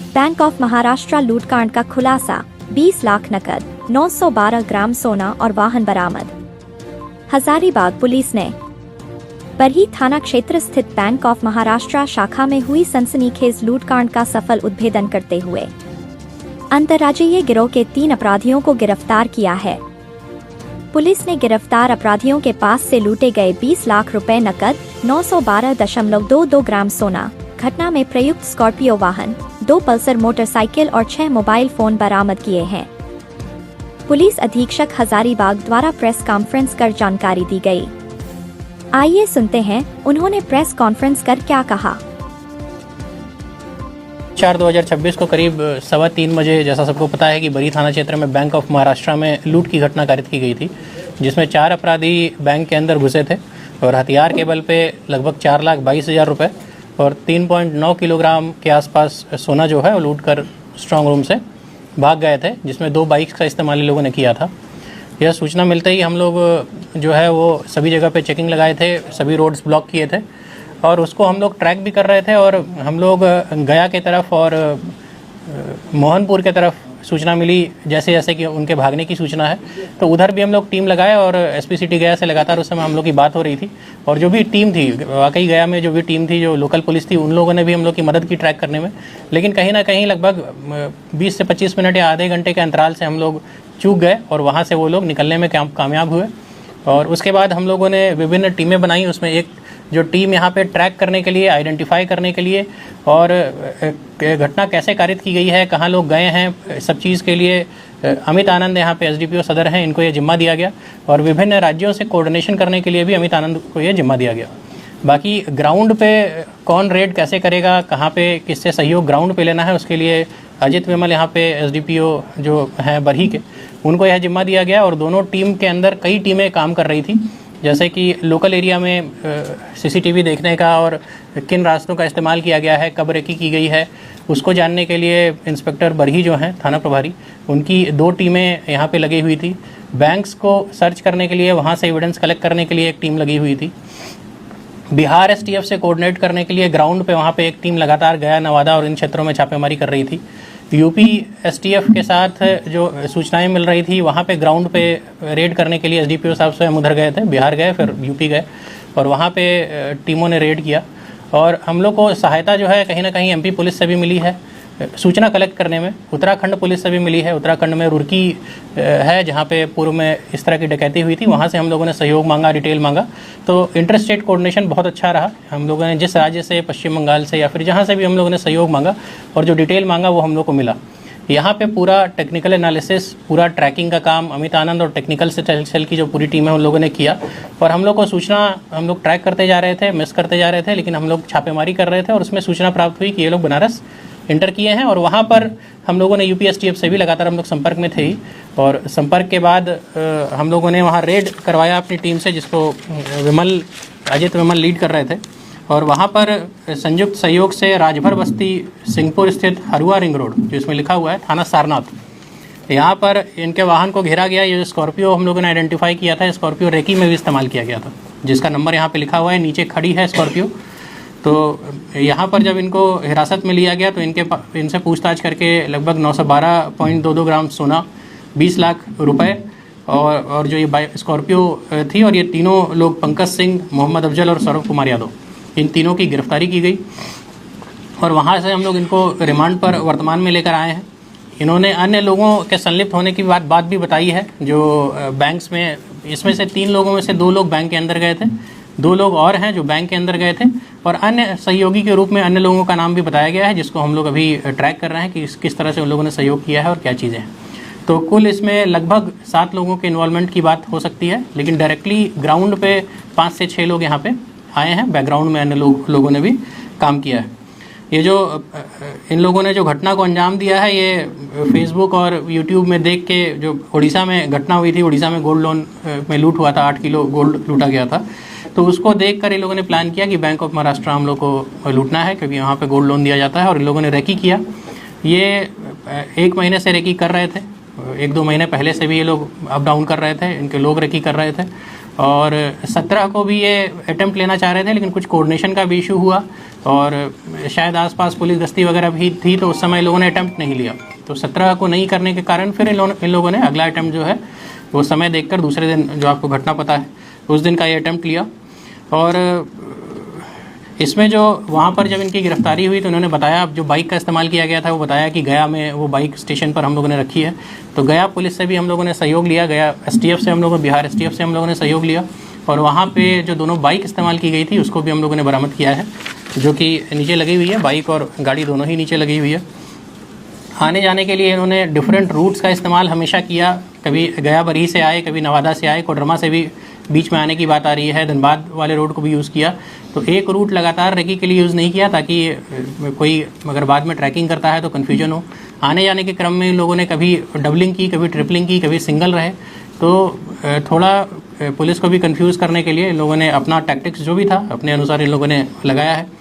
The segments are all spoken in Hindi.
बैंक ऑफ महाराष्ट्र लूटकांड का खुलासा, 20 लाख नकद, 912 ग्राम सोना और वाहन बरामद। हजारीबाग पुलिस ने बरही थाना क्षेत्र स्थित बैंक ऑफ महाराष्ट्र शाखा में हुई सनसनीखेज लूटकांड का सफल उद्भेदन करते हुए अंतर्राज्यीय गिरोह के 3 अपराधियों को गिरफ्तार किया है। पुलिस ने गिरफ्तार अपराधियों के पास से लूटे गए 20 लाख रुपए नकद, 912.22 ग्राम सोना, घटना में प्रयुक्त स्कॉर्पियो वाहन, 2 पल्सर मोटरसाइकिल और 6 मोबाइल फोन बरामद किए हैं। पुलिस अधीक्षक हजारीबाग द्वारा प्रेस कॉन्फ्रेंस कर जानकारी दी गई। आइए सुनते हैं उन्होंने प्रेस कॉन्फ्रेंस कर क्या कहा। 4/2026 को करीब 3:15 बजे, जैसा सबको पता है कि बरही थाना क्षेत्र में बैंक ऑफ महाराष्ट्र में लूट की घटना कारित की गई थी, जिसमें 4 अपराधी बैंक के अंदर घुसे थे और हथियार के बल पे लगभग 4,22,000 रुपये और 3.9 किलोग्राम के आसपास सोना जो है वो लूट कर स्ट्रॉन्ग रूम से भाग गए थे, जिसमें 2 बाइक्स का इस्तेमाल इन लोगों ने किया था। यह सूचना मिलते ही हम लोग जो है वो सभी जगह पे चेकिंग लगाए थे, सभी रोड्स ब्लॉक किए थे और उसको हम लोग ट्रैक भी कर रहे थे। और हम लोग गया की तरफ और मोहनपुर के तरफ सूचना मिली, जैसे जैसे कि उनके भागने की सूचना है, तो उधर भी हम लोग टीम लगाए और एसपी सिटी गया से लगातार उस समय हम लोग की बात हो रही थी। और जो भी टीम थी, वाकई गया में जो भी टीम थी, जो लोकल पुलिस थी, उन लोगों ने भी हम लोग की मदद की ट्रैक करने में। लेकिन कहीं ना कहीं लगभग 20 से 25 मिनट या आधे घंटे के अंतराल से हम लोग चूक गए और वहाँ से वो लोग निकलने में कामयाब हुए। और उसके बाद हम लोगों ने विभिन्न टीमें बनाई। उसमें एक जो टीम यहाँ पे ट्रैक करने के लिए, आइडेंटिफाई करने के लिए और घटना कैसे कारित की गई है, कहाँ लोग गए हैं, सब चीज़ के लिए अमित आनंद यहाँ पे एसडीपीओ सदर हैं, इनको ये जिम्मा दिया गया। और विभिन्न राज्यों से कोऑर्डिनेशन करने के लिए भी अमित आनंद को ये जिम्मा दिया गया। बाकी ग्राउंड पे कौन रेड कैसे करेगा, कहाँ पे किससे सहयोग ग्राउंड पे लेना है, उसके लिए अजित विमल यहाँ पे एसडीपीओ जो हैं बरही के, उनको यह जिम्मा दिया गया। और दोनों टीम के अंदर कई टीमें काम कर रही थी, जैसे कि लोकल एरिया में सीसीटीवी देखने का और किन रास्तों का इस्तेमाल किया गया है, कब रेकी की गई है, उसको जानने के लिए इंस्पेक्टर बरही जो हैं थाना प्रभारी, उनकी 2 टीमें यहाँ पे लगी हुई थी। बैंक्स को सर्च करने के लिए, वहाँ से एविडेंस कलेक्ट करने के लिए एक टीम लगी हुई थी। बिहार एसटीएफ से कोऑर्डिनेट करने के लिए ग्राउंड पे वहाँ पे एक टीम लगातार गया, नवादा और इन क्षेत्रों में छापेमारी कर रही थी। यूपी एसटीएफ के साथ जो सूचनाएं मिल रही थी, वहाँ पे ग्राउंड पे रेड करने के लिए एसडीपीओ साहब से हम उधर गए थे, बिहार गए, फिर यूपी गए और वहाँ पे टीमों ने रेड किया। और हम लोग को सहायता जो है कहीं ना कहीं एमपी पुलिस से भी मिली है सूचना कलेक्ट करने में, उत्तराखंड पुलिस से भी मिली है। उत्तराखंड में रुड़की है, जहाँ पे पूर्व में इस तरह की डकैती हुई थी, वहाँ से हम लोगों ने सहयोग मांगा, डिटेल मांगा। तो इंटर स्टेट कोऑर्डिनेशन बहुत अच्छा रहा। हम लोगों ने जिस राज्य से, पश्चिम बंगाल से या फिर जहाँ से भी हम लोगों ने सहयोग मांगा और जो डिटेल मांगा वो हम लोग को मिला। यहाँ पे पूरा टेक्निकल एनालिसिस, पूरा ट्रैकिंग का काम अमित आनंद और टेक्निकल सेल की जो पूरी टीम है उन लोगों ने किया। और हम लोग को सूचना, हम लोग ट्रैक करते जा रहे थे, मिस करते जा रहे थे, लेकिन हम लोग छापेमारी कर रहे थे और उसमें सूचना प्राप्त हुई कि ये लोग बनारस इंटर किए हैं। और वहाँ पर हम लोगों ने यूपी एसटीएफ से भी लगातार हम लोग संपर्क में थे ही। और संपर्क के बाद हम लोगों ने वहाँ रेड करवाया अपनी टीम से, जिसको अजित विमल लीड कर रहे थे। और वहाँ पर संयुक्त सहयोग से राजभर बस्ती, सिंहपुर स्थित हरुआ रिंग रोड, जो इसमें लिखा हुआ है थाना सारनाथ, यहाँ पर इनके वाहन को घेरा गया। ये स्कॉर्पियो हम लोगों ने आइडेंटिफाई किया था, स्कॉर्पियो रेकी में भी इस्तेमाल किया गया था, जिसका नंबर यहाँ पे लिखा हुआ है, नीचे खड़ी है स्कॉर्पियो। तो यहाँ पर जब इनको हिरासत में लिया गया तो इनसे पूछताछ करके लगभग 912.22 ग्राम सोना, 20 लाख रुपए और जो ये स्कॉर्पियो थी, और ये तीनों लोग पंकज सिंह, मोहम्मद अफजल और सौरभ कुमार यादव, इन तीनों की गिरफ्तारी की गई। और वहाँ से हम लोग इनको रिमांड पर वर्तमान में लेकर आए हैं। इन्होंने अन्य लोगों के संलिप्त होने की बात भी बताई है, जो बैंक्स में, इसमें से 3 लोगों में से 2 लोग बैंक के अंदर गए थे, 2 लोग और हैं जो बैंक के अंदर गए थे, और अन्य सहयोगी के रूप में अन्य लोगों का नाम भी बताया गया है, जिसको हम लोग अभी ट्रैक कर रहे हैं कि किस तरह से उन लोगों ने सहयोग किया है और क्या चीज़ें हैं। तो कुल इसमें लगभग 7 लोगों के इन्वॉल्वमेंट की बात हो सकती है, लेकिन डायरेक्टली ग्राउंड पे 5 से 6 लोग यहाँ पे आए हैं, बैकग्राउंड में अन्य लोगों ने भी काम किया है। ये जो इन लोगों ने जो घटना को अंजाम दिया है, ये फेसबुक और यूट्यूब में देख के, जो उड़ीसा में घटना हुई थी, उड़ीसा में गोल्ड लोन में लूट हुआ था, 8 किलो गोल्ड लूटा गया था, तो उसको देखकर इन लोगों ने प्लान किया कि बैंक ऑफ महाराष्ट्र हम लोग को लूटना है, क्योंकि वहाँ पे गोल्ड लोन दिया जाता है। और इन लोगों ने रेकी किया। ये 1 महीने से रेकी कर रहे थे, 1-2 महीने पहले से भी ये लोग अप डाउन कर रहे थे, इनके लोग रेकी कर रहे थे। और 17 को भी ये अटेम्प्ट लेना चाह रहे थे, लेकिन कुछ कोऑर्डिनेशन का भी इशू हुआ और शायद आसपास पुलिस गश्ती वगैरह भी थी, तो उस समय लोगों ने अटैम्प्ट नहीं लिया। तो 17 को नहीं करने के कारण फिर इन लोगों ने अगला अटैम्प्ट जो है वो समय देखकर दूसरे दिन, जो आपको घटना पता है, उस दिन का ये अटैम्प्ट लिया। और इसमें जो वहाँ पर जब इनकी गिरफ्तारी हुई तो उन्होंने बताया, जो बाइक का इस्तेमाल किया गया था वो बताया कि गया में वो बाइक स्टेशन पर हम लोगों ने रखी है। तो गया पुलिस से भी हम लोगों ने सहयोग लिया, गया STF से हम लोगों, बिहार STF से हम लोगों ने सहयोग लिया, और वहाँ पे जो दोनों बाइक इस्तेमाल की गई थी उसको भी हम लोगों ने बरामद किया है, जो कि नीचे लगी हुई है, बाइक और गाड़ी दोनों ही नीचे लगी हुई है। आने जाने के लिए इन्होंने डिफरेंट रूट्स का इस्तेमाल हमेशा किया, कभी गया बरही से आए, कभी नवादा से आए, कोडरमा से भी बीच में आने की बात आ रही है, धनबाद वाले रोड को भी यूज़ किया। तो एक रूट लगातार रेकी के लिए यूज़ नहीं किया, ताकि कोई अगर बाद में ट्रैकिंग करता है तो कन्फ्यूजन हो। आने जाने के क्रम में इन लोगों ने कभी डबलिंग की, कभी ट्रिपलिंग की, कभी सिंगल रहे। तो थोड़ा पुलिस को भी कंफ्यूज करने के लिए इन लोगों ने अपना टैक्टिक्स जो भी था अपने अनुसार इन लोगों ने लगाया है।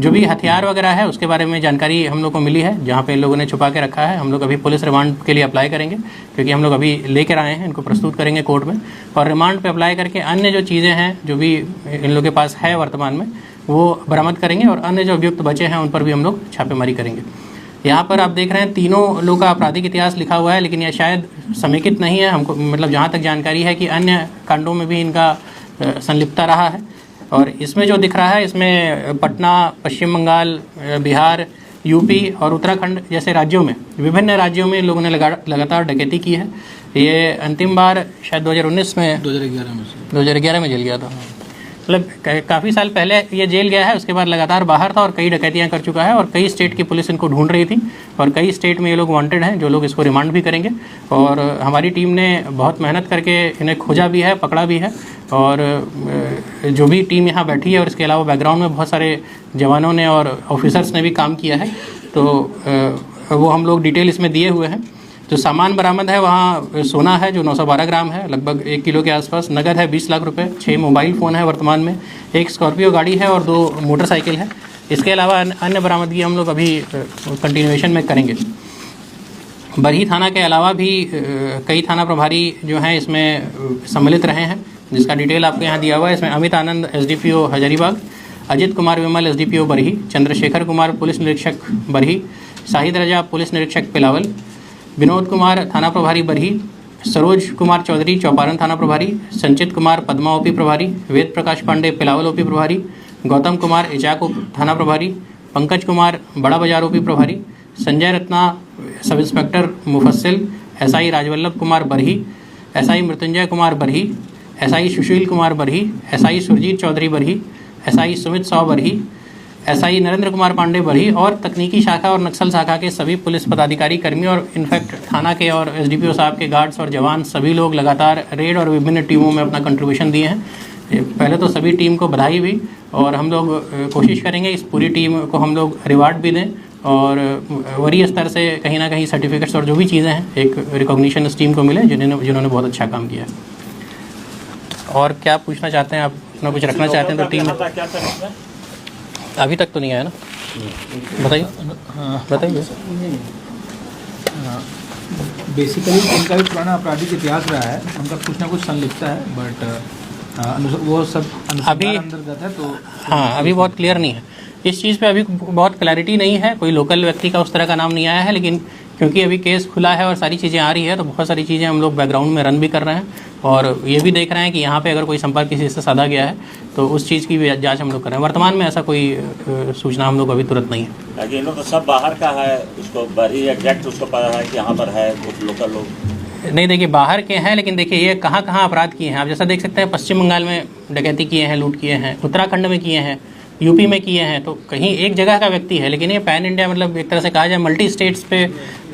जो भी हथियार वगैरह है उसके बारे में जानकारी हम लोग को मिली है, जहाँ पे इन लोगों ने छुपा के रखा है। हम लोग अभी पुलिस रिमांड के लिए अप्लाई करेंगे, क्योंकि हम लोग अभी लेकर आए हैं, इनको प्रस्तुत करेंगे कोर्ट में, और रिमांड पे अप्लाई करके अन्य जो चीज़ें हैं जो भी इन लोगों के पास है वर्तमान में वो बरामद करेंगे, और अन्य जो अभियुक्त बचे हैं उन पर भी हम लोग छापेमारी करेंगे। यहाँ पर आप देख रहे हैं तीनों लोगों का आपराधिक इतिहास लिखा हुआ है, लेकिन यह शायद समेकित नहीं है। हमको मतलब जहाँ तक जानकारी है कि अन्य कांडों में भी इनका संलिप्तता रहा है। और इसमें जो दिख रहा है, इसमें पटना, पश्चिम बंगाल, बिहार, यूपी और उत्तराखंड जैसे राज्यों में, विभिन्न राज्यों में लोगों ने लगातार डकैती की है। ये अंतिम बार शायद 2019 में 2011 में जेल गया था, मतलब काफ़ी साल पहले ये जेल गया है। उसके बाद लगातार बाहर था और कई डकैतियां कर चुका है, और कई स्टेट की पुलिस इनको ढूंढ रही थी, और कई स्टेट में ये लोग वांटेड हैं, जो लोग इसको रिमांड भी करेंगे। और हमारी टीम ने बहुत मेहनत करके इन्हें खोजा भी है, पकड़ा भी है, और जो भी टीम यहाँ बैठी है, और इसके अलावा बैकग्राउंड में बहुत सारे जवानों ने और ऑफिसर्स ने भी काम किया है, तो वो हम लोग डिटेल इसमें दिए हुए हैं। जो सामान बरामद है वहाँ सोना है जो 912 ग्राम है, लगभग 1 किलो के आसपास, नगद है 20 लाख रुपए, 6 मोबाइल फ़ोन है वर्तमान में, 1 स्कॉर्पियो गाड़ी है और 2 मोटरसाइकिल है। इसके अलावा अन्य बरामदगी हम लोग अभी कंटिन्यूएशन में करेंगे। बरही थाना के अलावा भी कई थाना प्रभारी जो हैं इसमें सम्मिलित रहे हैं, जिसका डिटेल आपको यहाँ दिया हुआ है। इसमें अमित आनंद SDPO हजारीबाग, अजित कुमार विमल SDPO बरही, चंद्रशेखर कुमार पुलिस निरीक्षक बरही, शाहिद रजा पुलिस निरीक्षक पिलावल, विनोद कुमार थाना प्रभारी बरही, सरोज कुमार चौधरी चौपारण थाना प्रभारी, संचित कुमार पद्मा OP प्रभारी, वेद प्रकाश पांडे पिलावल OP प्रभारी, गौतम कुमार इचाक थाना प्रभारी, पंकज कुमार बड़ा बाजार OP प्रभारी, संजय रत्ना सब इंस्पेक्टर मुफस्सिल, SI Rajballabh Kumar Barhi, SI Mrityunjay Kumar Barhi, SI Sushil Kumar Barhi, SI Surjit Chaudhary Barhi, SI Sumit सौ बरही, SI नरेंद्र कुमार पांडे बरही, और तकनीकी शाखा और नक्सल शाखा के सभी पुलिस पदाधिकारी कर्मी, और इनफैक्ट थाना के और SDPO साहब के गार्ड्स और जवान सभी लोग लगातार रेड और विभिन्न टीमों में अपना कंट्रीब्यूशन दिए हैं। पहले तो सभी टीम को बधाई भी, और हम लोग कोशिश करेंगे इस पूरी टीम को हम लोग रिवार्ड भी दें, और वरीय स्तर से कहीं ना कहीं सर्टिफिकेट्स और जो भी चीज़ें हैं एक रिकॉग्निशन इस टीम को मिले जिन्होंने बहुत अच्छा काम किया है। और क्या पूछना चाहते हैं आप, अपना कुछ रखना चाहते हैं तो टीम अभी तक तो नहीं आया ना, बताइए। बताइए। बेसिकली इनका भी पुराना आपराधिक इतिहास रहा है, उनका कुछ ना कुछ संलिप्तता है, बट वो सब अभी अंतर्गत है, तो हाँ अभी बहुत क्लियर नहीं है इस चीज़ पे, अभी बहुत क्लैरिटी नहीं है। कोई लोकल व्यक्ति का उस तरह का नाम नहीं आया है, लेकिन क्योंकि अभी केस खुला है और सारी चीज़ें आ रही है, तो बहुत सारी चीज़ें हम लोग बैकग्राउंड में रन भी कर रहे हैं, और ये भी देख रहे हैं कि यहाँ पे अगर कोई संपर्क किसी से साधा गया है तो उस चीज़ की भी जांच हम लोग कर रहे हैं। वर्तमान में ऐसा कोई सूचना हम लोग अभी तुरंत नहीं है। ये लोग तो सब बाहर का है, उसको बड़ी एग्जैक्ट उसको पता है कि यहाँ पर है, कुछ लोकल लोग नहीं, देखिए बाहर के हैं, लेकिन देखिए ये कहाँ कहाँ अपराध किए हैं आप जैसा देख सकते हैं। पश्चिम बंगाल में डकैती किए हैं, लूट किए हैं, उत्तराखंड में किए हैं, यूपी में किए हैं, तो कहीं एक जगह का व्यक्ति है, लेकिन ये पैन इंडिया मतलब एक तरह से कहा जाए मल्टी स्टेट्स पे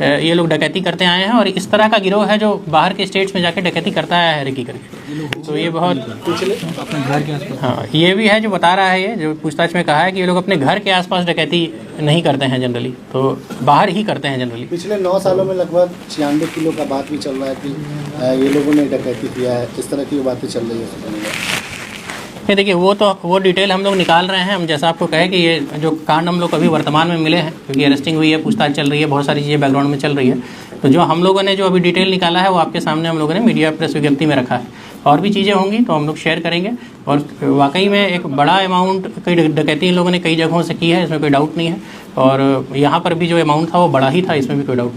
ये लोग डकैती करते आए हैं, और इस तरह का गिरोह है जो बाहर के स्टेट्स में जाके डकैती करता आया है रेकी करके। तो ये बहुत अपने घर के आसपास, हाँ ये भी है जो बता रहा है, ये जो पूछताछ में कहा है कि ये लोग अपने घर के आसपास डकैती नहीं करते हैं जनरली, तो बाहर ही करते हैं जनरली। पिछले 9 सालों में लगभग 96 किलो का बात भी चल रहा है कि ये लोगों ने डकैती किया है, इस तरह की बातें चल रही है। ये देखिए वो डिटेल हम लोग निकाल रहे हैं। हम जैसा आपको कहे कि ये जो कांड हम लोग अभी वर्तमान में मिले हैं, क्योंकि अरेस्टिंग हुई है, पूछताछ चल रही है, बहुत सारी चीज़ें बैकग्राउंड में चल रही है, तो जो हम लोगों ने जो अभी डिटेल निकाला है वो आपके सामने हम लोगों ने मीडिया प्रेस विज्ञप्ति में रखा है। और भी चीज़ें होंगी तो हम लोग शेयर करेंगे। और वाकई में एक बड़ा अमाउंट कई डकैती इन लोगों ने कई जगहों से की है, इसमें कोई डाउट नहीं है। और यहाँ पर भी जो अमाउंट था वो बड़ा ही था, इसमें भी कोई डाउट नहीं।